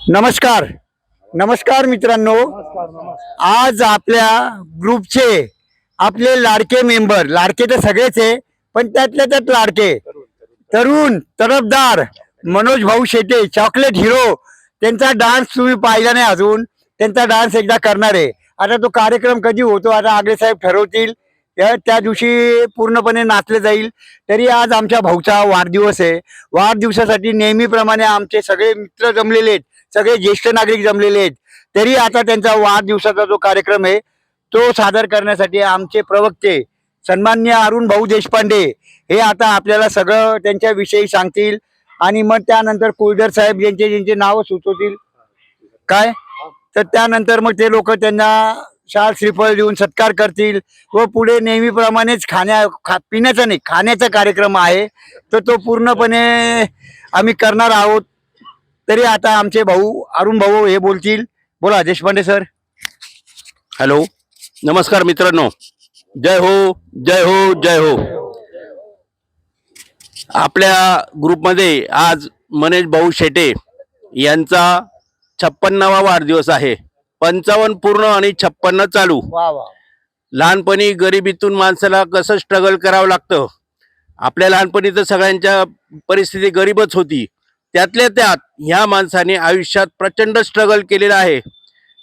नमस्कार नमस्कार मित्रांनो, आज आपल्या ग्रुपचे आपले लाडके मेंबर, लाडके तर सगळेच आहे पण त्यातल्या त्यात लाडके तरुण तरफदार मनोज भाऊ शेटे चॉकलेट हिरो, त्यांचा डान्स तुम्ही पाहिला नाही अजून, त्यांचा डान्स एकदा करणार आहे. आता तो कार्यक्रम कधी होतो आता आगळे साहेब ठरवतील, त्या दिवशी पूर्णपणे नाचले जाईल. तरी आज आमच्या भाऊचा वाढदिवस आहे. वाढदिवसासाठी नेहमीप्रमाणे आमचे सगळे मित्र जमलेले आहेत, सगळे ज्येष्ठ नागरिक जमलेले आहेत. तरी आता त्यांचा वाढदिवसाचा जो कार्यक्रम आहे तो सादर करण्यासाठी आमचे प्रवक्ते सन्माननीय अरुण भाऊ देशपांडे हे आता आपल्याला सगळं त्यांच्याविषयी सांगतील आणि मग त्यानंतर कुलदर साहेब ज्यांचे नावं सुचवतील काय, तर त्यानंतर मग ते लोक त्यांना शाल श्रीफळ देऊन सत्कार करतील व पुढे नेहमीप्रमाणेच पिण्याचा नाही खाण्याचा कार्यक्रम आहे तर तो पूर्णपणे आम्ही करणार आहोत. तरी आता आमचे भाऊ अरुण भाऊ हे बोलतील. बोला देशपांडे सर. हॅलो, नमस्कार मित्रांनो. जय हो जय हो जय हो. आपल्या ग्रुपमध्ये आज मनोज भाऊ शेटे यांचा 56वा वाढदिवस आहे. 55 पूर्ण आणि 56 चालू. वा वा. लहानपणी गरिबीतून माणसाला कसं स्ट्रगल करावं लागतं. आपल्या लहानपणी तर सगळ्यांच्या परिस्थिती गरीबच होती. त्यातल्या त्यात ह्या माणसाने आयुष्यात प्रचंड स्ट्रगल केलेला आहे.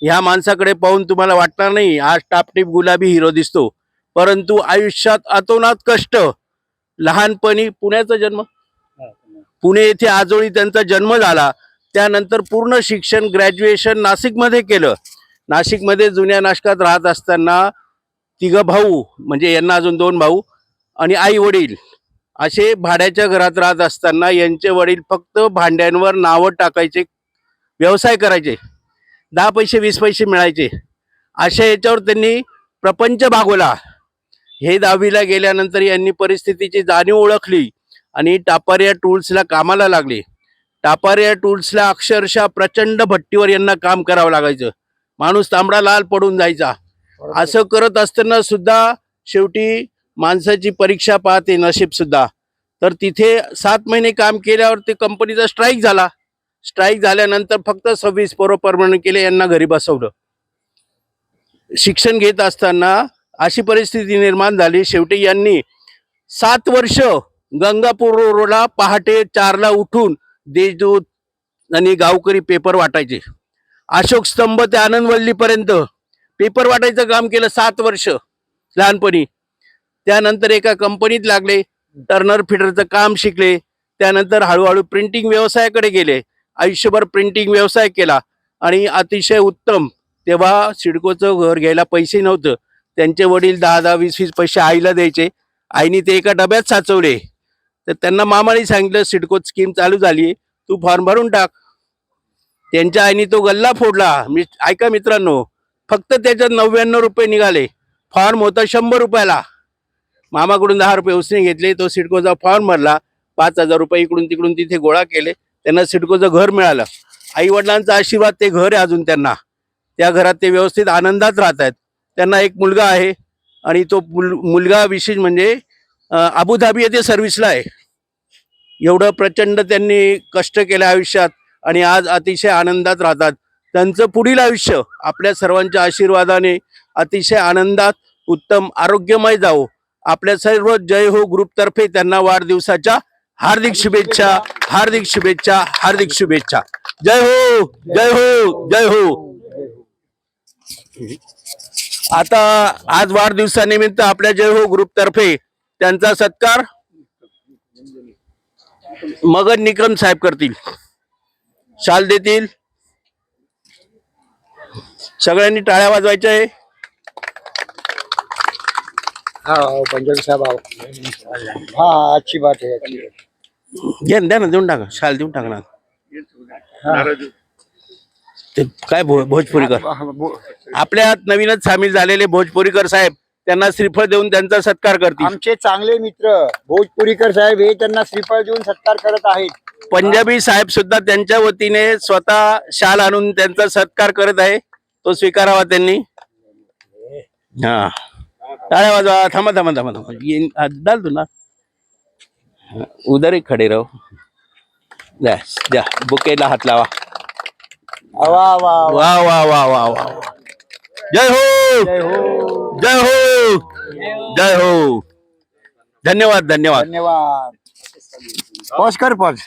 ह्या माणसाकडे पाहून तुम्हाला वाटणार नाही आज टापटीप गुलाबी हिरो दिसतो, परंतु आयुष्यात अतोनात कष्ट. लहानपणी पुण्याचा जन्म, पुणे येथे आजोळी त्यांचा जन्म झाला. त्यानंतर पूर्ण शिक्षण ग्रॅज्युएशन नाशिकमध्ये केलं. नाशिकमध्ये जुन्या नाशकात राहत असताना 3 भाऊ, म्हणजे यांना अजून 2 भाऊ आणि आई वडील असे भाड्याच्या घरात राहत असताना यांचे वडील फक्त भांड्यांवर नावं टाकायचे, व्यवसाय करायचे, 10 पैसे 20 पैसे मिळायचे. अशा याच्यावर त्यांनी प्रपंच भागवला. हे 10वीला गेल्यानंतर यांनी परिस्थितीची जाणीव ओळखली आणि टापारिया टूल्सला कामाला लागले. टापारिया टूल्सला अक्षरशः प्रचंड भट्टीवर यांना काम करावं लागायचं. माणूस तांबडा लाल पडून जायचा. असं करत असताना सुद्धा शेवटी माणसाची परीक्षा पाहते नशीब सुद्धा. तर तिथे 7 महिने काम केल्यावर ते कंपनीचा स्ट्राईक झाला. स्ट्राईक झाल्यानंतर फक्त 26 पोरं परमनंट केले, यांना घरी बसवलं. शिक्षण घेत असताना अशी परिस्थिती निर्माण झाली. शेवटी यांनी 7 वर्ष गंगापूर रोडला पहाटे 4ला उठून देशदूत आणि गावकरी पेपर वाटायचे. अशोक स्तंभ ते आनंदवल्लीपर्यंत पेपर वाटायचं काम केलं 7 वर्ष लहानपणी. त्यानंतर एका कंपनीत लागले, टर्नर फिडरचं काम शिकले. त्यानंतर हळूहळू प्रिंटिंग व्यवसायाकडे गेले. आयुष्यभर प्रिंटिंग व्यवसाय केला आणि अतिशय उत्तम. तेव्हा सिडकोचं घर घ्यायला पैसे नव्हतं. त्यांचे वडील 10-10 20-20 पैसे आईला द्यायचे. आईने ते एका डब्यात साचवले. तर त्यांना मामाने सांगितलं सिडकोत स्कीम चालू झाली, तू फॉर्म भरून टाक. त्यांच्या आईने तो गल्ला फोडला. ऐका मित्रांनो, फक्त त्याच्यात 99 रुपये निघाले. फॉर्म होता 100 रुपयाला. मामाकडून 10 रुपये उसने घेतले. तो सिडकोचा फॉर्म भरला. 5000 रुपये इकडून तिकडून तिथे गोळा केले. त्यांना सिडकोचं घर मिळालं. आई वडिलांचा आशीर्वाद, ते घर आहे अजून त्यांना. त्या घरात ते व्यवस्थित आनंदात राहत आहेत. त्यांना एक मुलगा आहे आणि तो मुलगा विशेष म्हणजे अबुधाबी येथे सर्व्हिसला आहे. एवढं प्रचंड त्यांनी कष्ट केलं आयुष्यात आणि आज अतिशय आनंदात राहतात. त्यांचं पुढील आयुष्य आपल्या सर्वांच्या आशीर्वादाने अतिशय आनंदात उत्तम आरोग्यमय जावो. आपल्या सर्व जय हो ग्रुपतर्फे त्यांना वाढदिवसाच्या हार्दिक शुभेच्छा, हार्दिक शुभेच्छा, हार्दिक शुभेच्छा. जय हो जय हो जय हो. आता आज वाढदिवसानिमित्त आपल्या जय हो ग्रुपतर्फे त्यांचा सत्कार मगन निकम साहेब करतील, शाल देतील. सगळ्यांनी टाळ्या वाजवायच्या आहे. हाँ पंजाबी साहब आओ. हाँ अच्छी बात है. द्या ना, देऊन टाका, शाल देऊन टाका ना. ते काय भोजपुरीकर आपल्यात नवीनच सामील झालेले भोजपुरीकर साहेब त्यांना श्रीफळ देऊन त्यांचा सत्कार करतील. आमचे चांगले मित्र भोजपुरीकर साहेब हे त्यांना श्रीफळ देऊन सत्कार करत आहेत. पंजाबी साहेब सुद्धा त्यांच्या वतीने स्वतः शाल आणून त्यांचा सत्कार करत आहे. तो स्वीकारावा त्यांनी. हा टाळ्या वाजवा. थांबा थांबा थांबा डाल तू ना उधर ही खडे रहो. द्या बुकेला हात लावा. वा वा वा. वा वा वा वा वा. जय हो जय हो. जय हो जय हो. धन्यवाद धन्यवाद. धन्यवाद. पॉज कर पॉज.